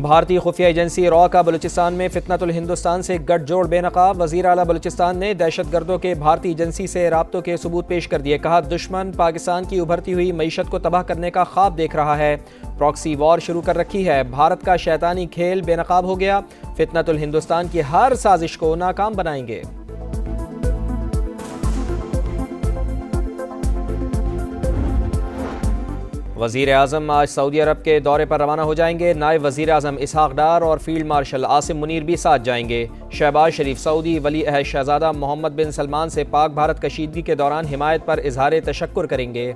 भारतीय खुफिया agency raw का बलूचिस्तान में फितनतुल हिंदुस्तान से गठजोड़ बेनकाब। वज़ीर आला बलूचिस्तान ने दहशतगर्दों के भारतीय एजेंसी से राब्तों के सबूत पेश कर दिए। कहा, दुश्मन पाकिस्तान की उभरती हुई मईशत को तबाह करने का ख्वाब देख रहा है, प्रॉक्सी वॉर शुरू कर रखी है। भारत का शैतानी खेल बेनकाब हो गया, फितनतुल हिंदुस्तान की हर साजिश को नाकाम बनाएंगे। वज़ीर आज़म आज सऊदी अरब के दौरे पर रवाना हो जाएंगे। नायब वज़ीर आज़म इसहाक डार और फील्ड मार्शल आसिम मुनीर भी साथ जाएंगे। शहबाज शरीफ सऊदी वली अहद शहज़ादा मोहम्मद बिन सलमान से पाक भारत कशीदगी के दौरान हिमायत पर इजहार तशक्कुर करेंगे।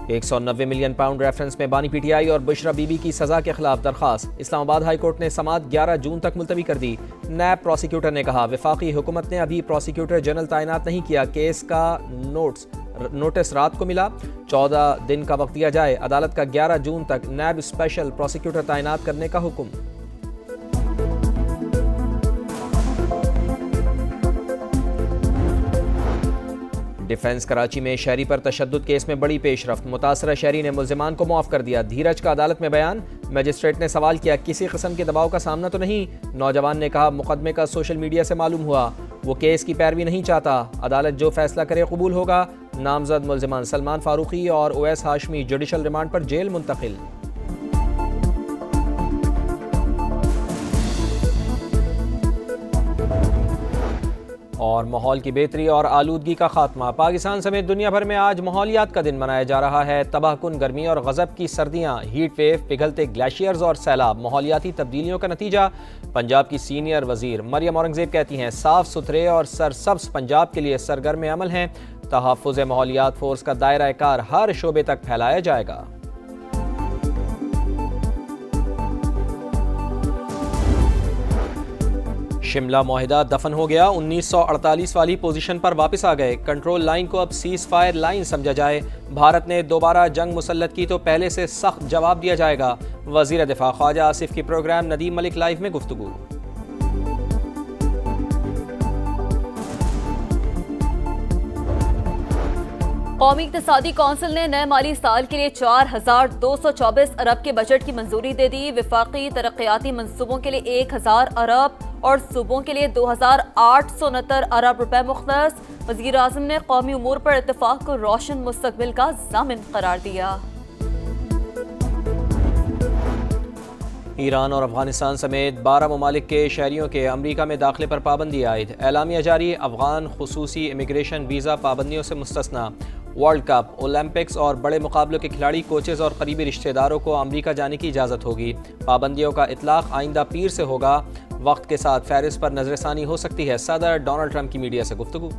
190 मिलियन पाउंड रेफरेंस में बानी पीटीआई और बुशरा बीबी की सजा के खिलाफ दरखास्त। इस्लामाबाद हाई कोर्ट ने समाअत 11 जून तक मुलतवी कर दी। नैब प्रोसिक्यूटर ने कहा, वफाकी हुकूमत ने अभी प्रोसिक्यूटर जनरल तैनात नहीं किया, केस का नोटिस रात को मिला, 14 दिन का वक्त दिया जाए। अदालत का 11 जून तक नैब स्पेशल प्रोसिक्यूटर तैनात करने का हुक्म। डिफेंस कराची में शहरी पर तशद्दुद केस में बड़ी पेशरफ्त। मुतासरा शहरी ने मुल्जिमान को मुआफ कर दिया। धीरज का अदालत में बयान। मजिस्ट्रेट ने सवाल किया, किसी किस्म के दबाव का सामना तो नहीं? नौजवान ने कहा, मुकदमे का सोशल मीडिया से मालूम हुआ, वो केस की पैरवी नहीं चाहता। अदालत जो फैसला करे कबूल होगा। नामजद मुल्जिमान सलमान फारूकी और उवैस हाशमी जुडिशल रिमांड पर जेल मुंतकिल। और माहौल की बेहतरी और आलूदगी का खात्मा। पाकिस्तान समेत दुनिया भर में आज माहौलियात का दिन मनाया जा रहा है। तबाहकुन गर्मी और गज़ब की सर्दियां, हीट वेव, पिघलते ग्लेशियर्स और सैलाब माहौलियाती तब्दीलियों का नतीजा। पंजाब की सीनियर वजीर मरियम औरंगजेब कहती हैं, साफ सुथरे और सरसब्ज पंजाब के लिए सरगर्म अमल हैं। तहफ़्फ़ुज़ माहौलियात फोर्स का दायरा कार हर शोबे तक फैलाया जाएगा। शिमला मुआहिदा दफन हो गया। 1948 वाली पोजीशन पर वापस आ गए। कंट्रोल लाइन को अब सीज फायर लाइन समझा जाए। भारत ने दोबारा जंग मुसल्लत की तो पहले से सख्त जवाब दिया जाएगा। वजीर दिफा ख्वाजा आसिफ की प्रोग्राम नदीम मलिक लाइव में गुफ्तगू। कौमी इक़्तिसादी कौंसिल ने नए माली साल के लिए 4224 अरब के बजट की मंजूरी दे दी। विफाकी तरक्याती मंसूबों के लिए 1000 अरब और सूबों के लिए 2869 अरब रुपए मुख्तस। वज़ीर आज़म ने कौमी उमूर पर इत्तेफाक को रोशन मुस्तकबिल का ज़ामिन करार दिया। ईरान और अफगानिस्तान समेत 12 ममालिक के शहरियों के अमरीका में दाखिले पर पाबंदी आयद। एलामिया जारी। अफगान खुसूसी इमिग्रेशन वीज़ा पाबंदियों से मुस्तस्ना। वर्ल्ड कप, ओलंपिक्स और बड़े मुकाबलों के खिलाड़ी, कोचेज़ और करीबी रिश्तेदारों को अमरीका जाने की इजाज़त होगी। पाबंदियों का इतलाक़ आइंदा पीर से होगा। वक्त के साथ फहरिस्त पर नजरसानी हो सकती है। सदर डोनाल्ड ट्रंप की मीडिया से गुफ्तगू।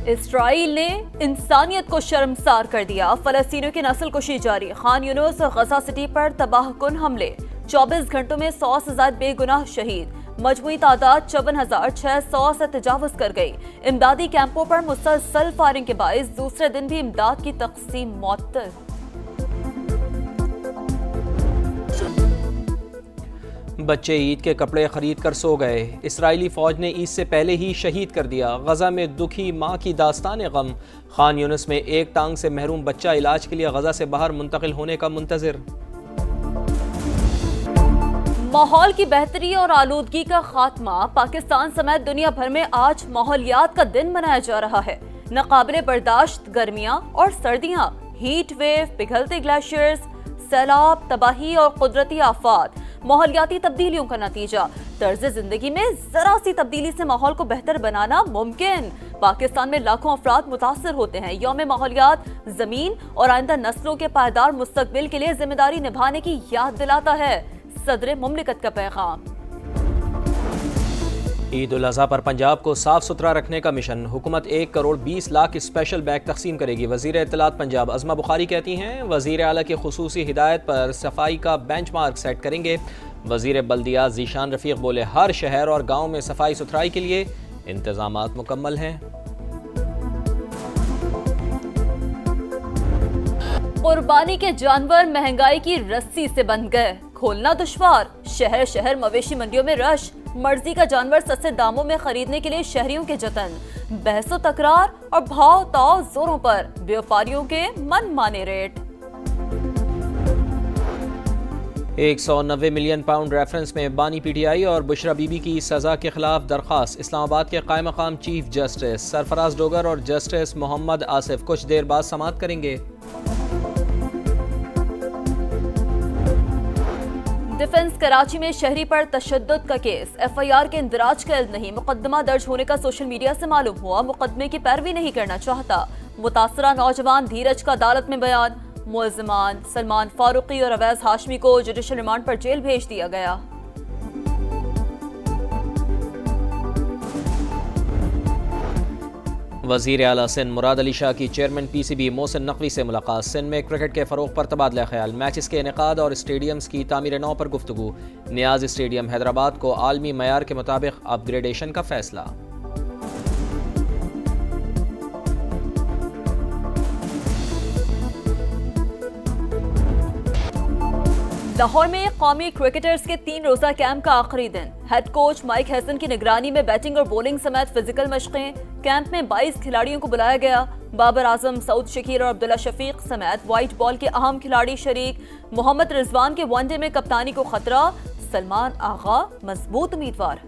इस्राईल ने इंसानियत को शर्मसार कर दिया। फलस्तीनियों की नस्ल कुशी जारी। खान यूनुस और गजा सिटी पर तबाहकुन हमले। 24 घंटों में 100 से ज्यादा बेगुनाह शहीद। मजमूई तादाद 54,600 से तजावुज कर गई। इमदादी कैंपों पर मुसलसल फायरिंग के बाइस दूसरे दिन भी इमदाद की तकसीम मुअत्तल। बच्चे ईद के कपड़े खरीद कर सो गए। इस्राएली फौज ने ईद से पहले ही शहीद कर दिया। गजा में दुखी माँ की दास्तान गम। खान यूनुस में एक टांग से महरूम बच्चा इलाज के लिए गजा से बाहर मुंतकिल होने का मुंतजिर। माहौल की बेहतरी और आलूदगी का खात्मा। पाकिस्तान समेत दुनिया भर में आज माहौलियात का दिन मनाया जा रहा है। नाकाबिले बर्दाश्त गर्मियां और सर्दियां, हीट वेव, पिघलते ग्लेशियर्स, सैलाब, तबाही और कुदरती आफात माहौलियाती तब्दीलियों का नतीजा। तर्ज जिंदगी में जरा सी तब्दीली से माहौल को बेहतर बनाना मुमकिन। पाकिस्तान में लाखों अफराद मुतासर होते हैं। यौम माहौलियात जमीन और आइंदा नस्लों के पायदार मुस्तकबिल के लिए जिम्मेदारी निभाने की याद दिलाता है। सदर मुमलिकत का पैगाम। ईद उल अज़हा पर पंजाब को साफ सुथरा रखने का मिशन। हुकूमत 1 करोड़ 20 लाख स्पेशल बैग तकसीम करेगी। वज़ीर इत्तलात पंजाब अज़मा बुखारी कहती हैं, वज़ीर आला की खुसूसी हिदायत पर सफाई का बेंचमार्क सेट करेंगे। वज़ीर बल्दिया ज़ीशान रफ़ीक बोले, हर शहर और गाँव में सफाई सुथराई के लिए इंतज़ामात मुकम्मल हैं। कुर्बानी के जानवर महंगाई की रस्सी से बंध गए। खोलना दुश्वार, शहर शहर मवेशी मंडियों में रश, मर्जी का जानवर सस्ते दामों में खरीदने के लिए शहरियों के जतन, बहसो तकरार और भाव ताव जोरों पर, व्यापारियों के मनमाने रेट। 190 मिलियन पाउंड रेफरेंस में बानी पीटीआई और बुशरा बीबी की सजा के खिलाफ दरखास्त। इस्लामाबाद के कायम मकाम चीफ जस्टिस सरफराज डोगर और जस्टिस मोहम्मद आसिफ कुछ देर बाद समाअत करेंगे। डिफेंस कराची में शहरी पर तशद्दुद का केस, एफआईआर के इंदराज का इल्म नहीं, मुकदमा दर्ज होने का सोशल मीडिया से मालूम हुआ, मुकदमे की पैरवी नहीं करना चाहता। मुतासरा नौजवान धीरज का अदालत में बयान, मुलजिमान सलमान फारूकी और अवैज हाशमी को जुडिशल रिमांड पर जेल भेज दिया गया। वजीर आला सिंध मुराद अली शाह की चेयरमैन पीसीबी मोहसिन नकवी से मुलाकात। सिंध में क्रिकेट के फरोग पर तबादला ख्याल, मैचेस के इनेकाद और स्टेडियम्स की तामीर नौ पर गुफ्तगू। नियाज स्टेडियम हैदराबाद को आलमी मयार के मुताबिक अपग्रेडेशन का फैसला। लाहौर में कौमी क्रिकेटर्स के 3 रोजा कैंप का आखिरी दिन, हेड कोच माइक हैसन की निगरानी में बैटिंग और बॉलिंग समेत फिजिकल मशकें। कैंप में 22 खिलाड़ियों को बुलाया गया। बाबर आजम, सऊद शकीर और अब्दुल्ला शफीक समेत व्हाइट बॉल के अहम खिलाड़ी शरीक। मोहम्मद रिजवान के वनडे में कप्तानी को खतरा, सलमान आगा मजबूत उम्मीदवार।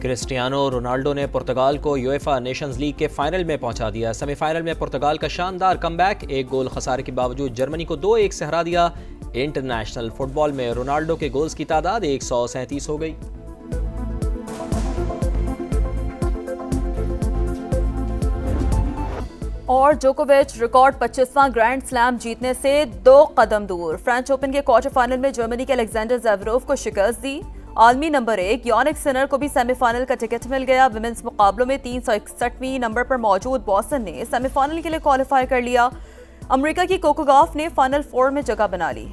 क्रिस्टियानो रोनाल्डो ने पुर्तगाल को यूएफा नेशंस लीग के फाइनल में पहुंचा दिया। सेमीफाइनल में पुर्तगाल का शानदार कमबैक, एक गोल खसारे के बावजूद जर्मनी को 2-1 से हरा दिया। इंटरनेशनल फुटबॉल में रोनाल्डो के गोल्स की तादाद 137 हो गई। और जोकोविच रिकॉर्ड 25वां ग्रैंड स्लैम जीतने से 2 कदम दूर। फ्रेंच ओपन के क्वार्टर फाइनल में जर्मनी के अलेक्जेंडर ज़ेवरोव को शिकस्त दी। आलमी नंबर 1 यानिक सिनर को भी सेमीफाइनल का टिकट मिल गया। विमेंस मुकाबलों में 361वीं नंबर पर मौजूद बॉस्टन ने सेमीफाइनल के लिए क्वालिफाई कर लिया। अमेरिका की कोको गॉफ ने फाइनल 4 में जगह बना ली।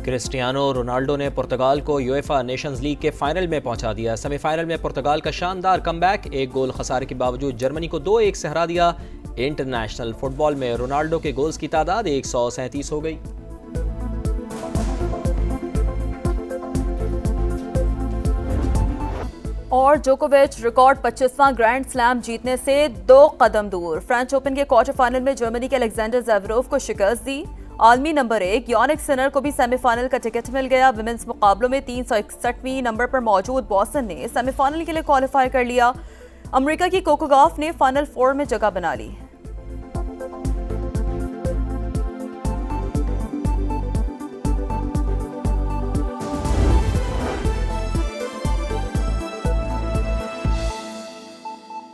क्रिस्टियानो रोनाल्डो ने पुर्तगाल को यूएफा नेशंस लीग के फाइनल में पहुंचा दिया। सेमीफाइनल में पुर्तगाल का शानदार कमबैक, एक गोल खसारे के बावजूद जर्मनी को 2-1 से हरा दिया। इंटरनेशनल फुटबॉल में रोनाल्डो के गोल्स की तादाद 137 हो गई। और जोकोविच रिकॉर्ड 25वां ग्रैंड स्लैम जीतने से 2 कदम दूर। फ्रेंच ओपन के क्वार्टर फाइनल में जर्मनी के अलेक्जेंडर ज़ेवरोव को शिकस्त दी। आलमी नंबर 1 यानिक सिनर को भी सेमीफाइनल का टिकट मिल गया। विमेंस मुकाबलों में 361वीं नंबर पर मौजूद बॉस्टन ने सेमीफाइनल के लिए क्वालिफाई कर लिया। अमेरिका की कोको गॉफ ने फाइनल 4 में जगह बना ली।